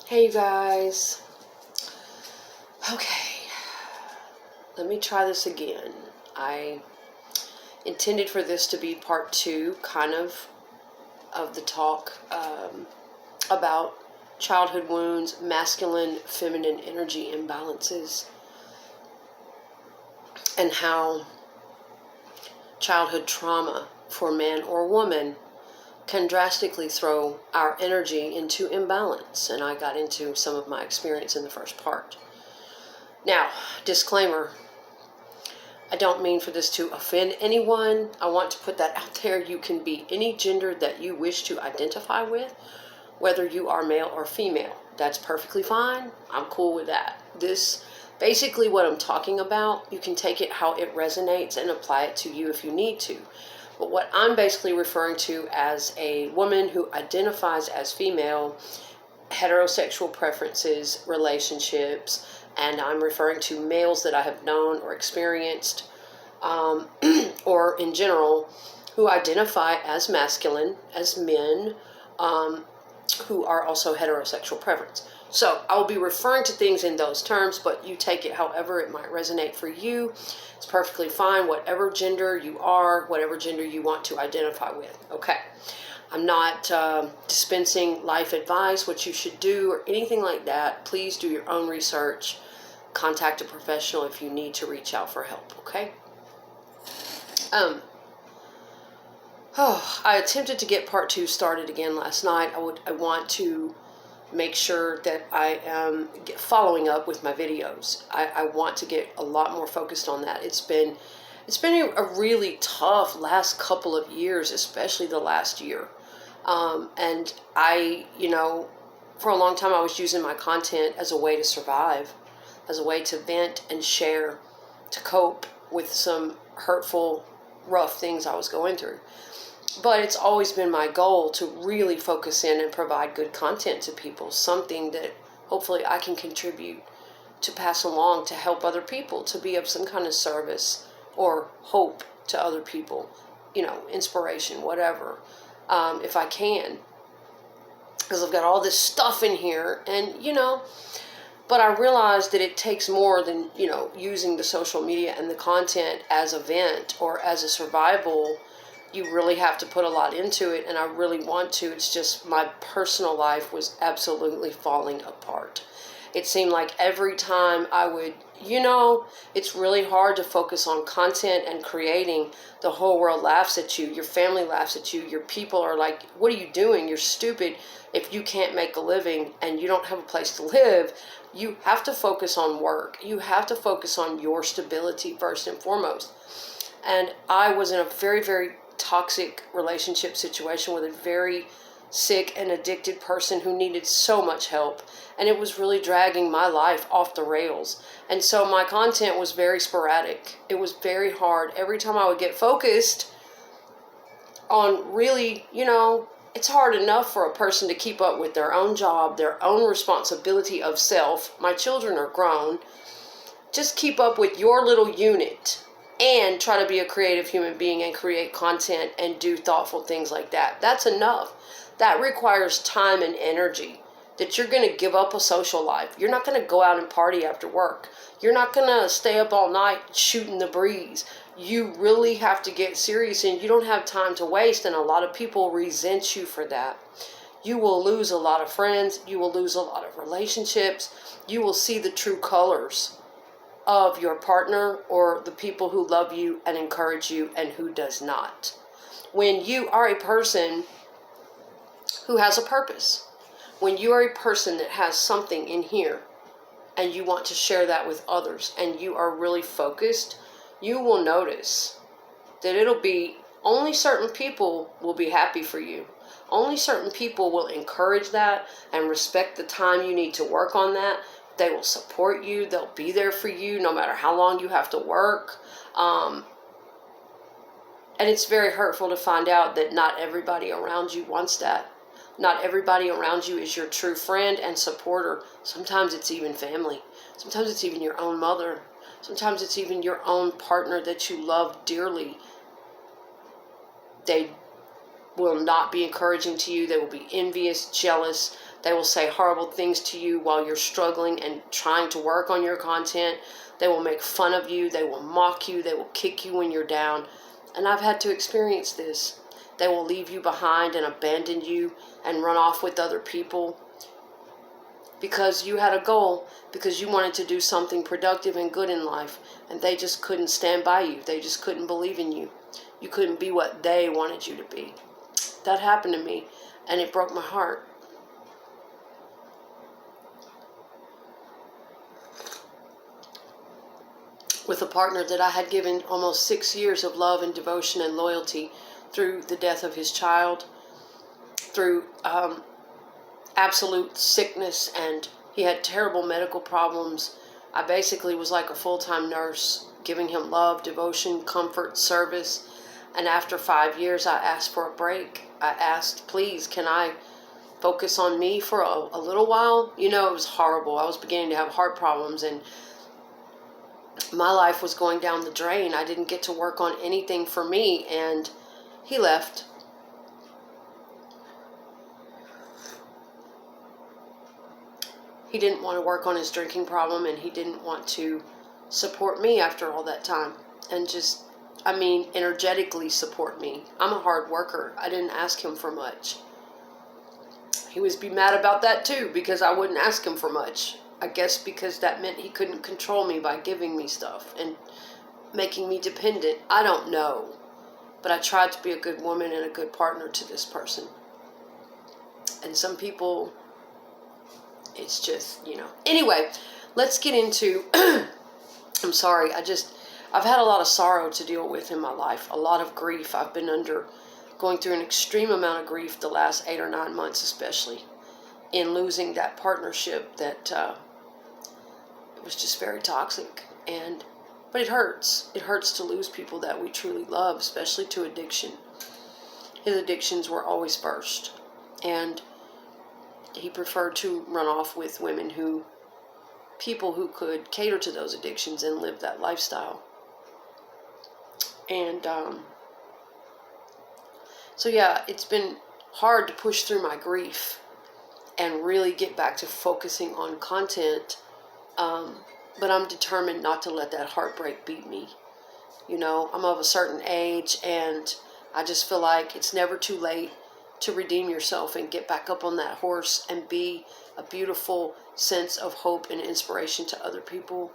Hey you guys. Okay, let me try this again. I intended for this to be part 2, kind of the talk about childhood wounds, masculine, feminine energy imbalances, and how childhood trauma for man or woman can drastically throw our energy into imbalance. And I got into some of my experience in the first part. Now, disclaimer, I don't mean for this to offend anyone. I want to put that out there. You can be any gender that you wish to identify with, whether you are male or female. That's perfectly fine. I'm cool with that. This, basically what I'm talking about, you can take it how it resonates and apply it to you if you need to. But what I'm basically referring to as a woman who identifies as female, heterosexual preferences, relationships, and I'm referring to males that I have known or experienced, or in general, who identify as masculine, as men, who are also heterosexual preference. So I will be referring to things in those terms, but you take it however it might resonate for you. It's perfectly fine, whatever gender you are, whatever gender you want to identify with. Okay. I'm not dispensing life advice, what you should do, or anything like that. Please do your own research. Contact a professional if you need to reach out for help, okay? I attempted to get part 2 started again last night. I want to make sure that I am following up with my videos. I want to get a lot more focused on that. It's been a really tough last couple of years, especially the last year. And for a long time I was using my content as a way to survive, as a way to vent and share, to cope with some hurtful, rough things I was going through. But it's always been my goal to really focus in and provide good content to people, something that hopefully I can contribute to pass along to help other people, to be of some kind of service or hope to other people, inspiration, whatever, if I can. Because I've got all this stuff in here and, but I realized that it takes more than, using the social media and the content as a vent or as a survival. You really have to put a lot into it, and I really want to. It's just my personal life was absolutely falling apart. It seemed like every time I would, it's really hard to focus on content and creating. The whole world laughs at you. Your family laughs at you. Your people are like, what are you doing? You're stupid if you can't make a living and you don't have a place to live. You have to focus on work. You have to focus on your stability first and foremost. And I was in a very, very toxic relationship situation with a very sick and addicted person who needed so much help, and it was really dragging my life off the rails. And so my content was very sporadic. It was very hard. Every time I would get focused on really, it's hard enough for a person to keep up with their own job, their own responsibility of self. My children are grown. Just keep up with your little unit and try to be a creative human being and create content and do thoughtful things like that. That's enough. That requires time and energy, that you're going to give up a social life. You're not going to go out and party after work. You're not going to stay up all night shooting the breeze. You really have to get serious, and you don't have time to waste, and a lot of people resent you for that. You will lose a lot of friends. You will lose a lot of relationships. You will see the true colors of your partner or the people who love you and encourage you and who does not. When you are a person who has a purpose, when you are a person that has something in here and you want to share that with others and you are really focused, you will notice that it'll be only certain people will be happy for you. Only certain people will encourage that and respect the time you need to work on that. They will support you. They'll be there for you no matter how long you have to work. And it's very hurtful to find out that not everybody around you wants that. Not everybody around you is your true friend and supporter. Sometimes it's even family. Sometimes it's even your own mother. Sometimes it's even your own partner that you love dearly. They will not be encouraging to you. They will be envious, jealous. They will say horrible things to you while you're struggling and trying to work on your content. They will make fun of you. They will mock you. They will kick you when you're down. And I've had to experience this. They will leave you behind and abandon you and run off with other people because you had a goal, because you wanted to do something productive and good in life, and they just couldn't stand by you. They just couldn't believe in you. You couldn't be what they wanted you to be. That happened to me, and it broke my heart. With a partner that I had given almost 6 years of love and devotion and loyalty through the death of his child, through absolute sickness, and he had terrible medical problems. I basically was like a full-time nurse, giving him love, devotion, comfort, service. And after 5 years, I asked for a break. I asked, please, can I focus on me for a little while? You know, it was horrible. I was beginning to have heart problems, and my life was going down the drain. I didn't get to work on anything for me, and he left. He didn't want to work on his drinking problem, and he didn't want to support me after all that time. And just, energetically support me. I'm a hard worker. I didn't ask him for much. He was be mad about that too, because I wouldn't ask him for much. I guess because that meant he couldn't control me by giving me stuff and making me dependent. I don't know. But I tried to be a good woman and a good partner to this person. And some people, it's just, Anyway, let's get into, I'm sorry, I've had a lot of sorrow to deal with in my life, a lot of grief. I've been going through an extreme amount of grief the last 8 or 9 months, especially in losing that partnership that it was just very toxic. But it hurts. It hurts to lose people that we truly love, especially to addiction. His addictions were always first. And he preferred to run off with people who could cater to those addictions and live that lifestyle. And so yeah, it's been hard to push through my grief and really get back to focusing on content. But I'm determined not to let that heartbreak beat me. I'm of a certain age, and I just feel like it's never too late to redeem yourself and get back up on that horse and be a beautiful sense of hope and inspiration to other people.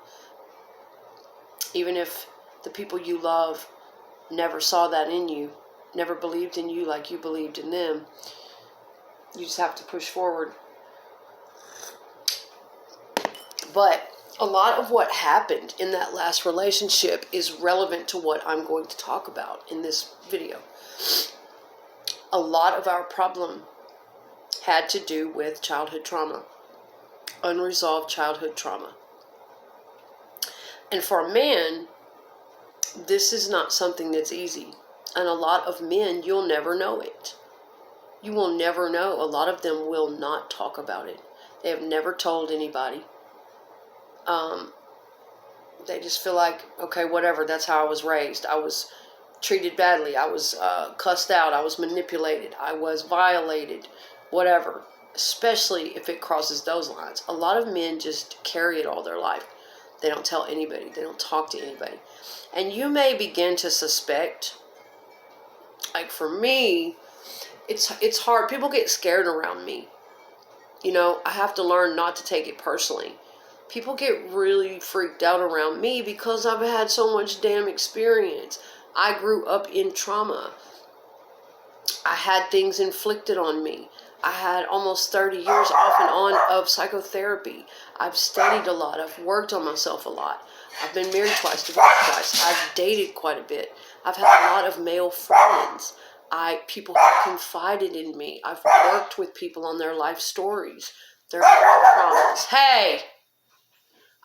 Even if the people you love never saw that in you, never believed in you like you believed in them, you just have to push forward. But a lot of what happened in that last relationship is relevant to what I'm going to talk about in this video. A lot of our problem had to do with childhood trauma, unresolved childhood trauma. And for a man, this is not something that's easy. And a lot of men, you'll never know it. You will never know. A lot of them will not talk about it. They have never told anybody. They just feel like, okay, whatever, that's how I was raised. I was treated badly. I was cussed out. I was manipulated. I was violated, whatever, especially if it crosses those lines. A lot of men just carry it all their life. They don't tell anybody. They don't talk to anybody. And you may begin to suspect, like for me, it's hard. People get scared around me. I have to learn not to take it personally. People get really freaked out around me because I've had so much damn experience. I grew up in trauma. I had things inflicted on me. I had almost 30 years off and on of psychotherapy. I've studied a lot. I've worked on myself a lot. I've been married twice, divorced twice. I've dated quite a bit. I've had a lot of male friends. People have confided in me. I've worked with people on their life stories, their heart traumas. Hey!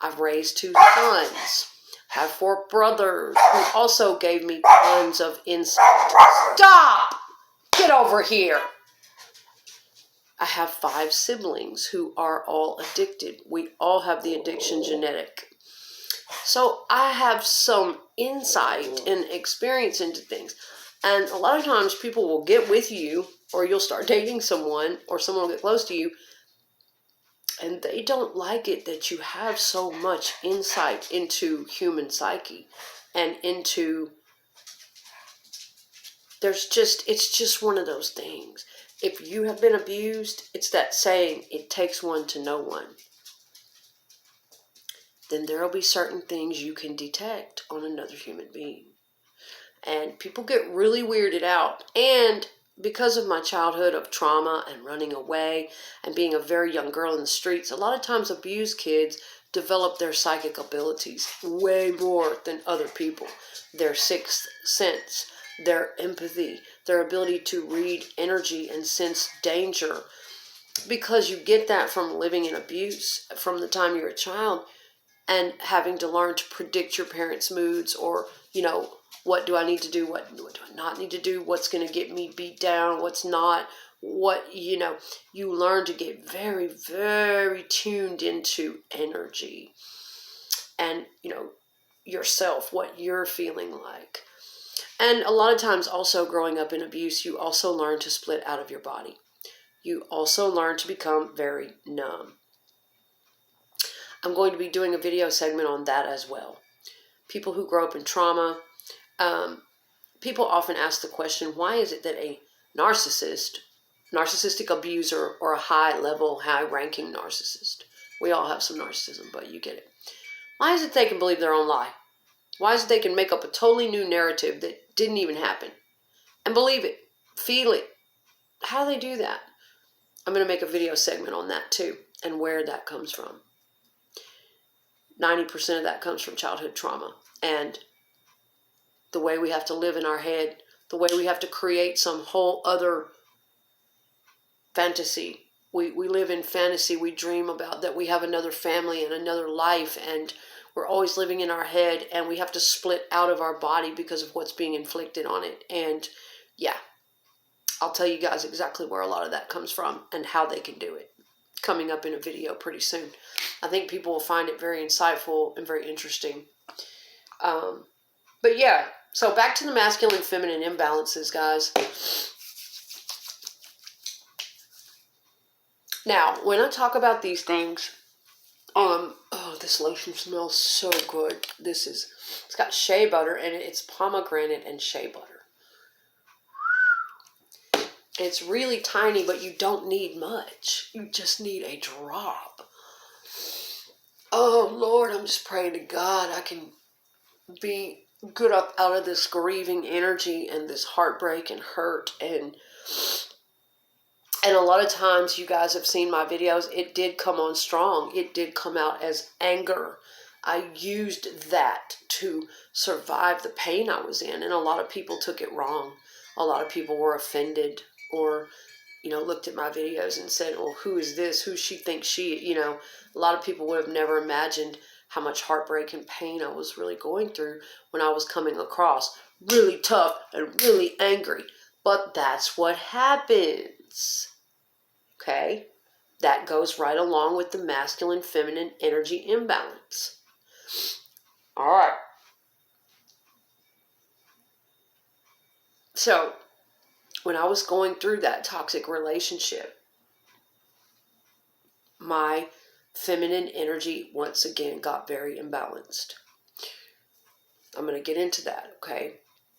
I've raised 2 sons. Have 4 brothers who also gave me tons of insight. Stop! Get over here! I have 5 siblings who are all addicted. We all have the addiction genetic. So I have some insight and experience into things. And a lot of times people will get with you, or you'll start dating someone, or someone will get close to you, And they don't like it that you have so much insight into human psyche and into, it's just one of those things. If you have been abused, it's that saying, it takes one to know one. Then there will be certain things you can detect on another human being. And people get really weirded out. And because of my childhood of trauma and running away and being a very young girl in the streets, a lot of times abused kids develop their psychic abilities way more than other people. Their sixth sense, their empathy, their ability to read energy and sense danger. Because you get that from living in abuse from the time you're a child and having to learn to predict your parents' moods, or, what do I need to do? What do I not need to do? What's going to get me beat down? What's not? You learn to get very, very tuned into energy and, yourself, what you're feeling like. And a lot of times also growing up in abuse, you also learn to split out of your body. You also learn to become very numb. I'm going to be doing a video segment on that as well. People who grow up in trauma, people often ask the question, why is it that a narcissistic abuser, or a high-level, high-ranking narcissist, we all have some narcissism, but you get it. Why is it they can believe their own lie? Why is it they can make up a totally new narrative that didn't even happen and believe it, feel it? How do they do that? I'm going to make a video segment on that too, and where that comes from. 90% of that comes from childhood trauma, and the way we have to live in our head, the way we have to create some whole other fantasy. We live in fantasy. We dream about that we have another family and another life, and we're always living in our head, and we have to split out of our body because of what's being inflicted on it. And yeah, I'll tell you guys exactly where a lot of that comes from and how they can do it, coming up in a video pretty soon. I think people will find it very insightful and very interesting. But yeah, so back to the masculine feminine imbalances, guys. Now, when I talk about these things, oh, this lotion smells so good. It's got shea butter in it. It's pomegranate and shea butter. It's really tiny, but you don't need much. You just need a drop. Oh, Lord, I'm just praying to God I can be good up out of this grieving energy and this heartbreak and hurt. And a lot of times, you guys have seen my videos, it did come on strong. It did come out as anger. I used that to survive the pain I was in. And a lot of people took it wrong. A lot of people were offended, or, looked at my videos and said, well, who is this? Who she thinks she, a lot of people would have never imagined how much heartbreak and pain I was really going through when I was coming across really tough and really angry. But that's what happens. Okay? That goes right along with the masculine feminine energy imbalance. All right. So, when I was going through that toxic relationship, my feminine energy once again got very imbalanced. I'm going to get into that, okay?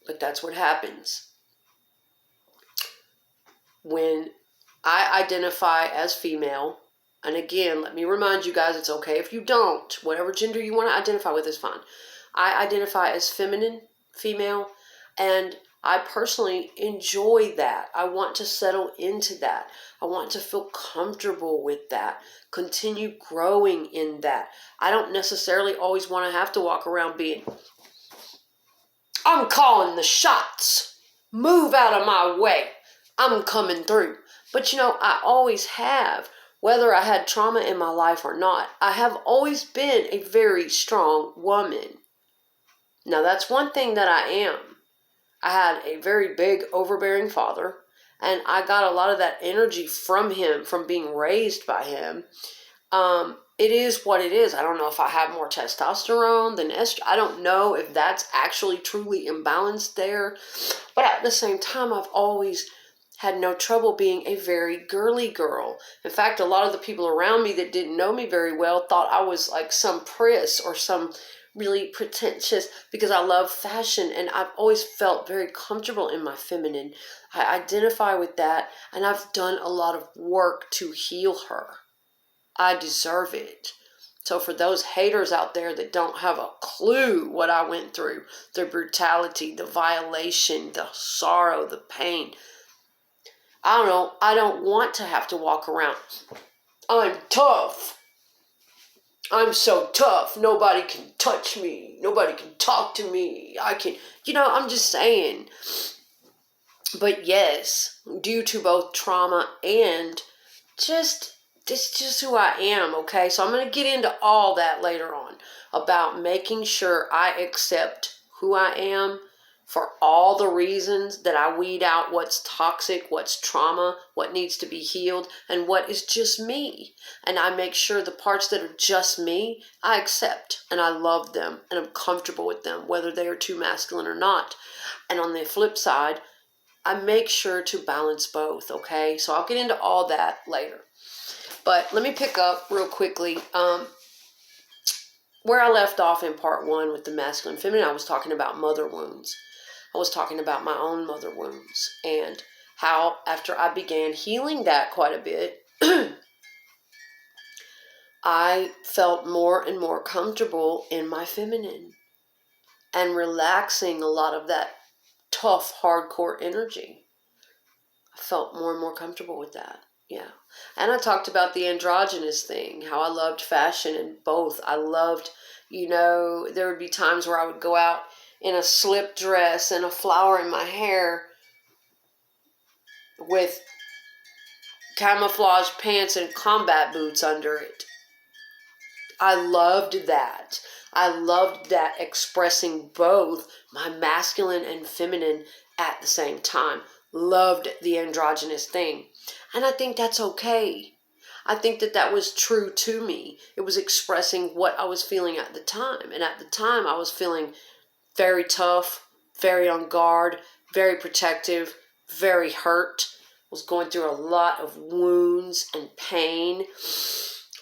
But that's what happens when I identify as female. And again, let me remind you guys, it's okay if you don't. Whatever gender you want to identify with is fine. I identify as feminine, female, and I personally enjoy that. I want to settle into that. I want to feel comfortable with that. Continue growing in that. I don't necessarily always want to have to walk around being, I'm calling the shots. Move out of my way. I'm coming through. But I always have, whether I had trauma in my life or not, I have always been a very strong woman. Now, that's one thing that I am. I had a very big, overbearing father, and I got a lot of that energy from him, from being raised by him. It is what it is. I don't know if I have more testosterone than estrogen. I don't know if that's actually truly imbalanced there. But at the same time, I've always had no trouble being a very girly girl. In fact, a lot of the people around me that didn't know me very well thought I was like some priss or some really pretentious, because I love fashion and I've always felt very comfortable in my feminine. I identify with that, and I've done a lot of work to heal her. I deserve it. So for those haters out there that don't have a clue what I went through, the brutality, the violation, the sorrow, the pain, I don't know, I don't want to have to walk around. I'm tough. I'm so tough. Nobody can touch me. Nobody can talk to me. I can, I'm just saying. But yes, due to both trauma and just, it's just who I am, okay? So I'm going to get into all that later on about making sure I accept who I am for all the reasons that I weed out what's toxic, what's trauma, what needs to be healed, and what is just me. And I make sure the parts that are just me, I accept and I love them and I'm comfortable with them, whether they are too masculine or not. And on the flip side, I make sure to balance both, okay? So I'll get into all that later. But let me pick up real quickly where I left off in part 1 with the masculine and feminine. I was talking about mother wounds. I was talking about my own mother wounds and how after I began healing that quite a bit, I felt more and more comfortable in my feminine and relaxing a lot of that tough, hardcore energy. I felt more and more comfortable with that. Yeah. And I talked about the androgynous thing, how I loved fashion and both. I loved, there would be times where I would go out in a slip dress and a flower in my hair with camouflage pants and combat boots under it. I loved that. I loved that, expressing both my masculine and feminine at the same time. Loved the androgynous thing. And I think that's okay. I think that was true to me. It was expressing what I was feeling at the time. And at the time, I was feeling very tough, very on guard, very protective, very hurt. Was going through a lot of wounds and pain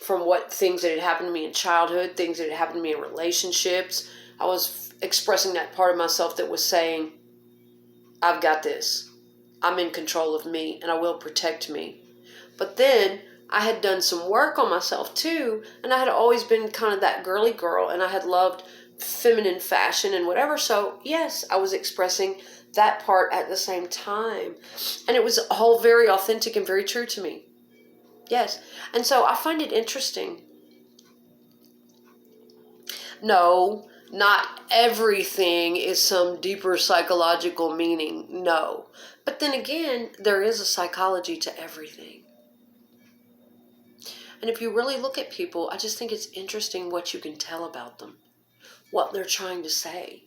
from things that had happened to me in childhood, things that had happened to me in relationships. I was expressing that part of myself that was saying, I've got this. I'm in control of me and I will protect me. But then I had done some work on myself too, and I had always been kind of that girly girl, and I had loved feminine fashion and whatever. So yes, I was expressing that part at the same time. And it was all very authentic and very true to me. Yes. And so I find it interesting. No, not everything is some deeper psychological meaning. No. But then again, there is a psychology to everything. And if you really look at people, I just think it's interesting what you can tell about them, what they're trying to say,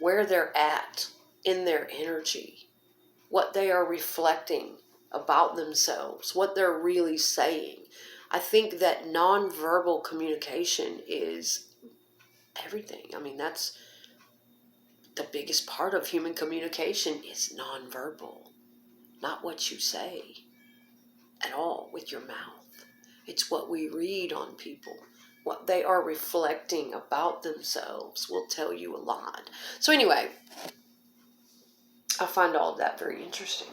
where they're at in their energy, what they are reflecting about themselves, what they're really saying. I think that nonverbal communication is everything. I mean, that's the biggest part of human communication is nonverbal, not what you say at all with your mouth. It's what we read on people. What they are reflecting about themselves will tell you a lot. So anyway, I find all of that very interesting.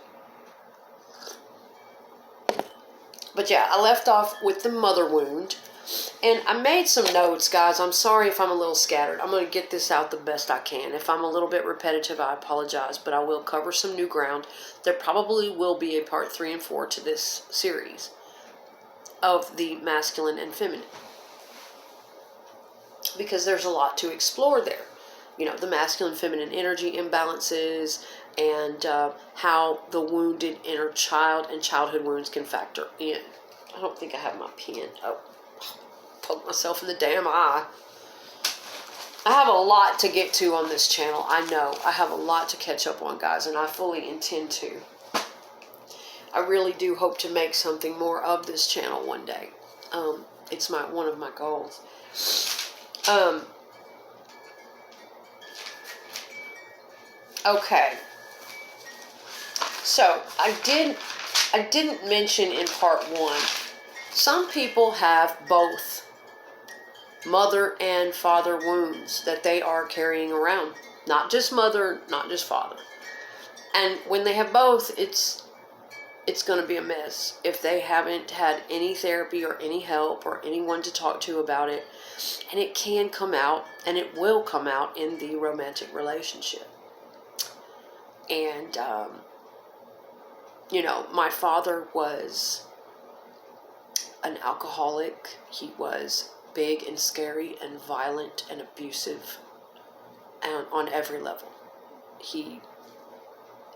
But yeah, I left off with the mother wound. And I made some notes, guys. I'm sorry if I'm a little scattered. I'm going to get this out the best I can. If I'm a little bit repetitive, I apologize. But I will cover some new ground. There probably will be a part 3 and 4 to this series of the masculine and feminine, because there's a lot to explore there. The masculine feminine energy imbalances and how the wounded inner child and childhood wounds can factor in. I don't think I have my pen. Oh, poked myself in the damn eye. I have a lot to get to on this channel. I know. I have a lot to catch up on, guys, and I fully intend to. I really do hope to make something more of this channel one day. It's one of my goals. Okay. So I didn't mention in part one, some people have both mother and father wounds that they are carrying around. Not just mother, not just father. And when they have both, it's going to be a mess if they haven't had any therapy or any help or anyone to talk to about it. And it can come out, and it will come out in the romantic relationship. And, my father was an alcoholic. He was big and scary and violent and abusive and on every level. He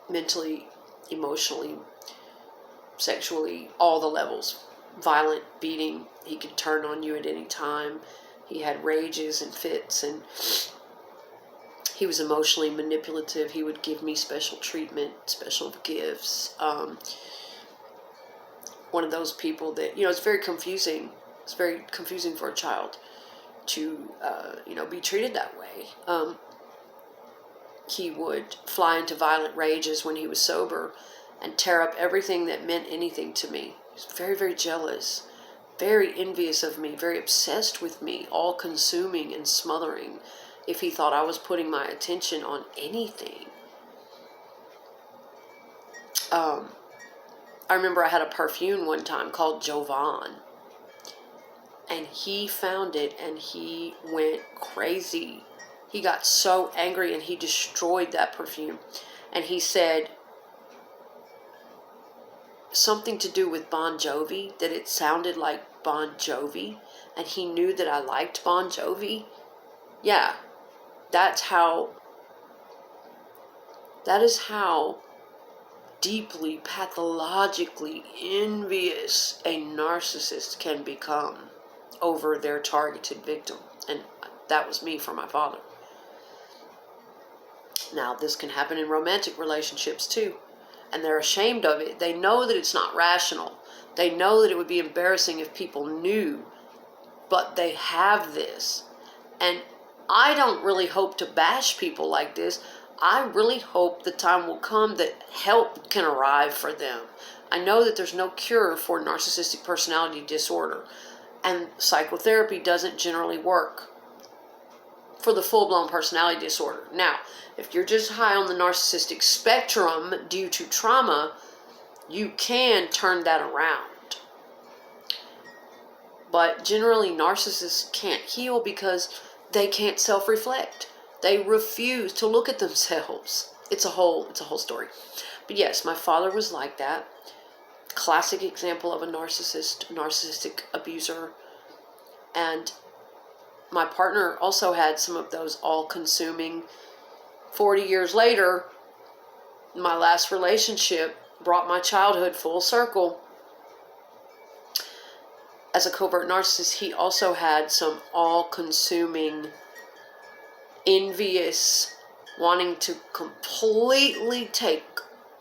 mentally, emotionally, sexually, all the levels. Violent, beating. He could turn on you at any time. He had rages and fits, and he was emotionally manipulative. He would give me special treatment, special gifts. One of those people that, it's very confusing. It's very confusing for a child to, be treated that way. He would fly into violent rages when he was sober and tear up everything that meant anything to me. He was very, very jealous, very envious of me, very obsessed with me, all-consuming and smothering if he thought I was putting my attention on anything. I remember I had a perfume one time called Jovan, and he found it and he went crazy. He got so angry and he destroyed that perfume. And he said something to do with Bon Jovi, that it sounded like Bon Jovi, and he knew that I liked Bon Jovi. Yeah, that is how deeply, pathologically envious a narcissist can become over their targeted victim. And that was me for my father. Now, this can happen in romantic relationships too. And they're ashamed of it. They know that it's not rational. They know that it would be embarrassing if people knew. But they have this. And I don't really hope to bash people like this. I really hope the time will come that help can arrive for them. I know that there's no cure for narcissistic personality disorder. And psychotherapy doesn't generally work for the full-blown personality disorder. Now, if you're just high on the narcissistic spectrum due to trauma, you can turn that around. But generally, narcissists can't heal because they can't self-reflect. They refuse to look at themselves. It's a whole story. But yes, my father was like that. Classic example of a narcissistic abuser. And my partner also had some of those all-consuming. 40 years later, my last relationship brought my childhood full circle. As a covert narcissist, he also had some all-consuming, envious, wanting to completely take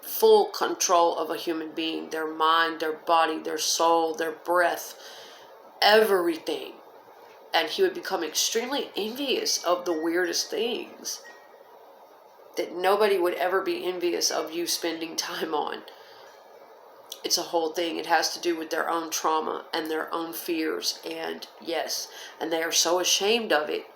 full control of a human being, their mind, their body, their soul, their breath, everything. And he would become extremely envious of the weirdest things that nobody would ever be envious of you spending time on. It's a whole thing. It has to do with their own trauma and their own fears. And yes, and they are so ashamed of it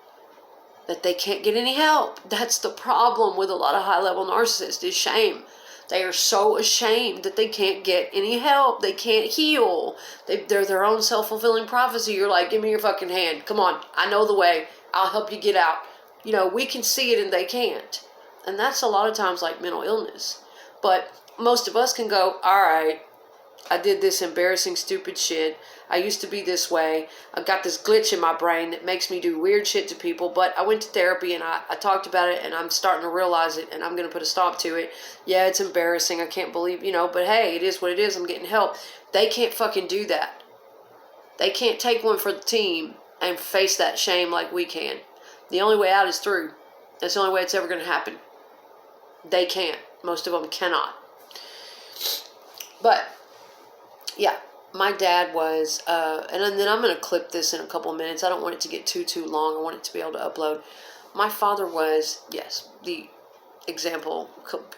that they can't get any help. That's the problem with a lot of high-level narcissists, is shame. They are so ashamed that they can't get any help. They can't heal. They're their own self-fulfilling prophecy. You're like, give me your fucking hand. Come on, I know the way. I'll help you get out. We can see it and they can't. And that's a lot of times like mental illness. But most of us can go, all right, I did this embarrassing, stupid shit. I used to be this way. I've got this glitch in my brain that makes me do weird shit to people. But I went to therapy and I talked about it and I'm starting to realize it and I'm going to put a stop to it. Yeah, it's embarrassing. I can't believe, but hey, it is what it is. I'm getting help. They can't fucking do that. They can't take one for the team and face that shame like we can. The only way out is through. That's the only way it's ever going to happen. They can't. Most of them cannot. But yeah, my dad was, and then I'm going to clip this in a couple of minutes. I don't want it to get too long. I want it to be able to upload. My father was, yes, the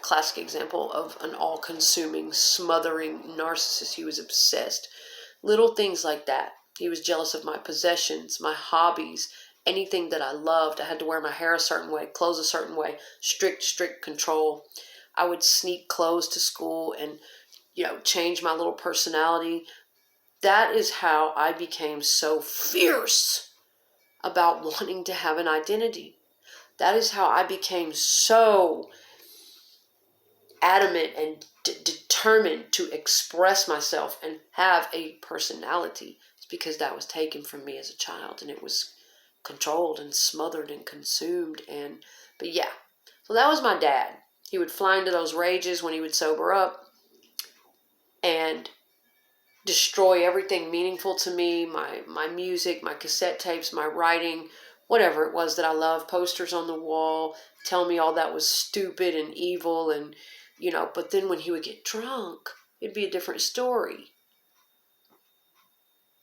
classic example of an all-consuming, smothering narcissist. He was obsessed. Little things like that. He was jealous of my possessions, my hobbies, anything that I loved. I had to wear my hair a certain way, clothes a certain way, strict control. I would sneak clothes to school and, change my little personality. That is how I became so fierce about wanting to have an identity. That is how I became so adamant and determined to express myself and have a personality. It's because that was taken from me as a child, and it was controlled and smothered and consumed. But yeah, so that was my dad. He would fly into those rages when he would sober up and destroy everything meaningful to me, my music, my cassette tapes, my writing, whatever it was that I loved, posters on the wall, tell me all that was stupid and evil, and but then when he would get drunk, it'd be a different story.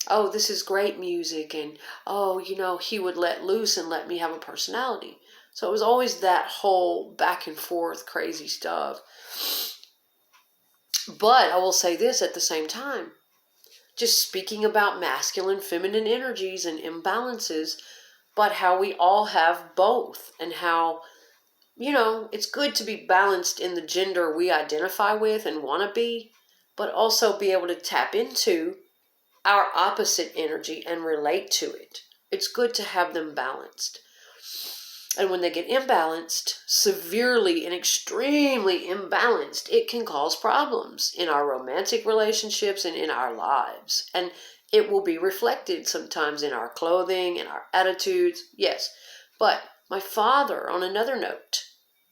Oh, this is great music, and he would let loose and let me have a personality. So it was always that whole back and forth crazy stuff. But I will say this at the same time, just speaking about masculine, feminine energies and imbalances, but how we all have both, and how, it's good to be balanced in the gender we identify with and want to be, but also be able to tap into our opposite energy and relate to it. It's good to have them balanced. And when they get imbalanced, severely and extremely imbalanced, it can cause problems in our romantic relationships and in our lives. And it will be reflected sometimes in our clothing, in our attitudes. Yes. But my father, on another note,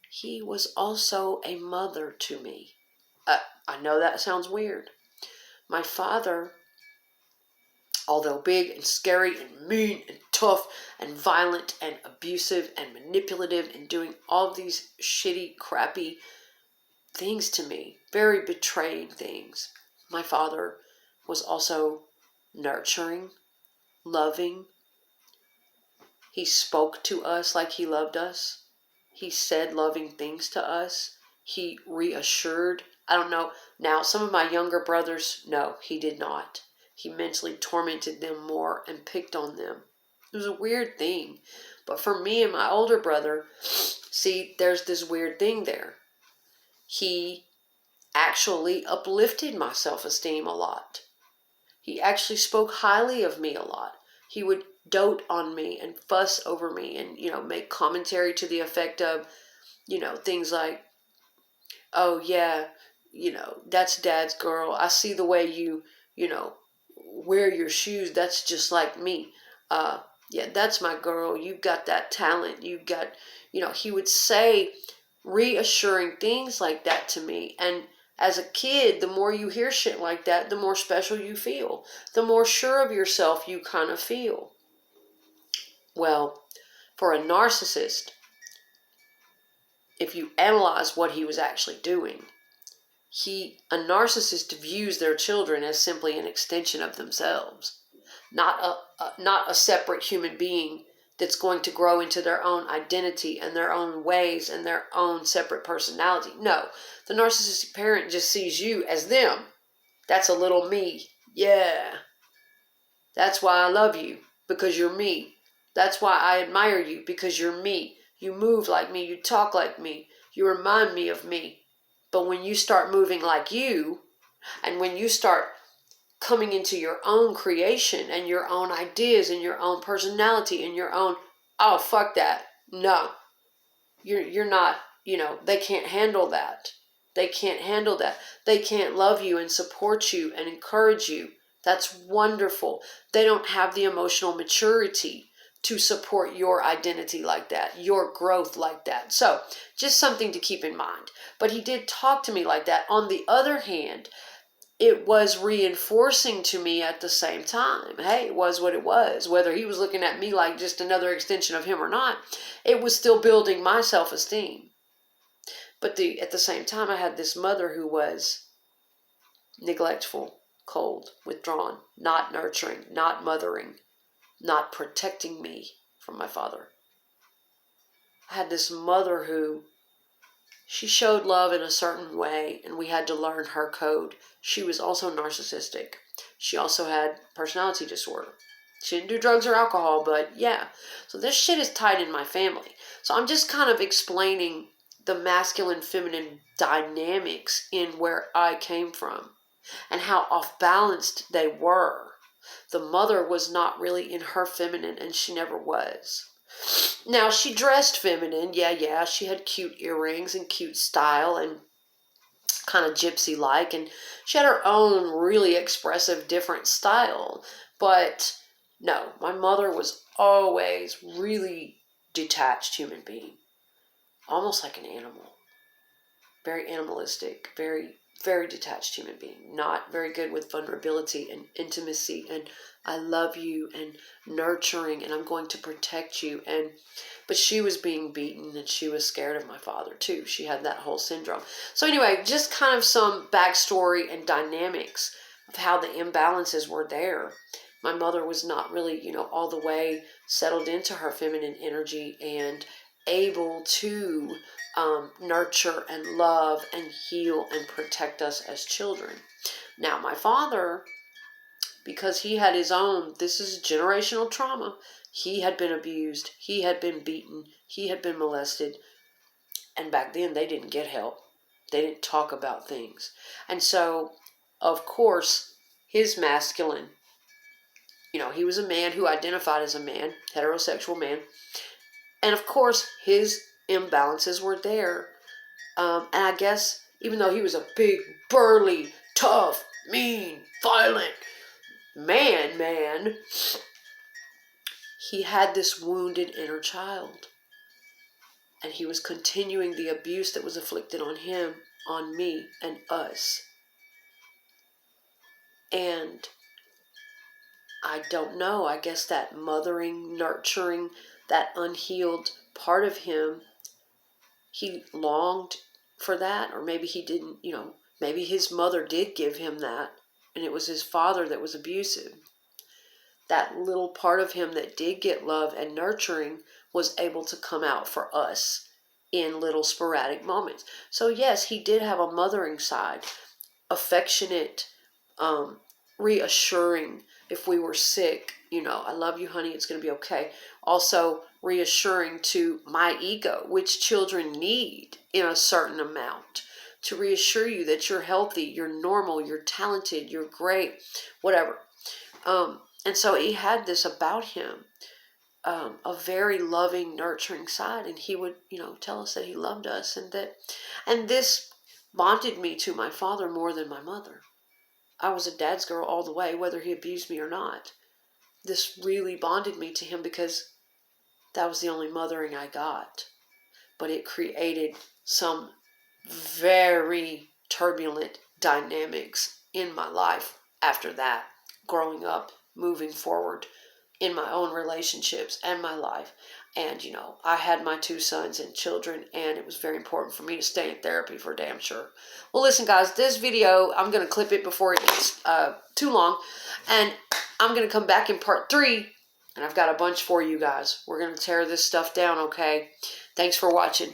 he was also a mother to me. I know that sounds weird. My father, although big and scary and mean and tough and violent and abusive and manipulative and doing all of these shitty, crappy things to me, very betraying things, my father was also nurturing, loving. He spoke to us like he loved us. He said loving things to us. He reassured. I don't know. Now, some of my younger brothers, no, he did not. He mentally tormented them more and picked on them. It was a weird thing. But for me and my older brother, see, there's this weird thing there. He actually uplifted my self-esteem a lot. He actually spoke highly of me a lot. He would dote on me and fuss over me and, make commentary to the effect of, things like, oh yeah, that's Dad's girl. I see the way you wear your shoes. That's just like me. Yeah, that's my girl. You've got that talent. You've got, he would say reassuring things like that to me. And as a kid, the more you hear shit like that, the more special you feel. The more sure of yourself you kind of feel. Well, for a narcissist, if you analyze what he was actually doing, a narcissist views their children as simply an extension of themselves, not a separate human being that's going to grow into their own identity and their own ways and their own separate personality. No, the narcissistic parent just sees you as them. That's a little me. Yeah. That's why I love you, because you're me. That's why I admire you, because you're me. You move like me. You talk like me. You remind me of me. But when you start moving like you, and when you start coming into your own creation and your own ideas and your own personality and your own, oh, fuck that. No, you're not, they can't handle that. They can't handle that. They can't love you and support you and encourage you. That's wonderful. They don't have the emotional maturity to support your identity like that, your growth like that. So just something to keep in mind. But he did talk to me like that. On the other hand, it was reinforcing to me at the same time. Hey, it was what it was. Whether he was looking at me like just another extension of him or not, it was still building my self-esteem. But at the same time, I had this mother who was neglectful, cold, withdrawn, not nurturing, not mothering, not protecting me from my father. I had this mother who She showed love in a certain way, and we had to learn her code. She was also narcissistic. She also had personality disorder. She didn't do drugs or alcohol, but yeah. So this shit is tied in my family. So I'm just kind of explaining the masculine feminine dynamics in where I came from and how off balanced they were. The mother was not really in her feminine, and she never was. Now, she dressed feminine. Yeah. She had cute earrings and cute style and kind of gypsy-like. And she had her own really expressive, different style. But no, my mother was always really detached human being. Almost like an animal. Very animalistic, very detached human being. Not very good with vulnerability and intimacy and I love you and nurturing and I'm going to protect you. But she was being beaten and she was scared of my father too. She had that whole syndrome. So anyway, just kind of some backstory and dynamics of how the imbalances were there. My mother was not really, all the way settled into her feminine energy and able to nurture and love and heal and protect us as children. Now, my father, because he had his own, this is generational trauma. He had been abused. He had been beaten. He had been molested. And back then, they didn't get help. They didn't talk about things. And so, of course, his masculine, he was a man who identified as a man, heterosexual man. And of course, his imbalances were there. And I guess even though he was a big, burly, tough, mean, violent man, he had this wounded inner child. And he was continuing the abuse that was inflicted on him, on me, and us. And I don't know, I guess that mothering, nurturing, that unhealed part of him, he longed for that, or maybe he didn't, maybe his mother did give him that, and it was his father that was abusive. That little part of him that did get love and nurturing was able to come out for us in little sporadic moments. So yes, he did have a mothering side, affectionate, reassuring if we were sick, I love you, honey, it's going to be okay. Also reassuring to my ego, which children need in a certain amount, to reassure you that you're healthy, you're normal, you're talented, you're great, whatever. And so he had this about him, a very loving, nurturing side, and he would, tell us that he loved us, and this bonded me to my father more than my mother. I was a dad's girl all the way, whether he abused me or not. This really bonded me to him because that was the only mothering I got. But it created some very turbulent dynamics in my life after that, growing up, moving forward in my own relationships and my life. And, I had my 2 sons and children, and it was very important for me to stay in therapy for damn sure. Well, listen, guys, this video, I'm going to clip it before it gets too long, and I'm going to come back in part 3, and I've got a bunch for you guys. We're going to tear this stuff down, okay? Thanks for watching.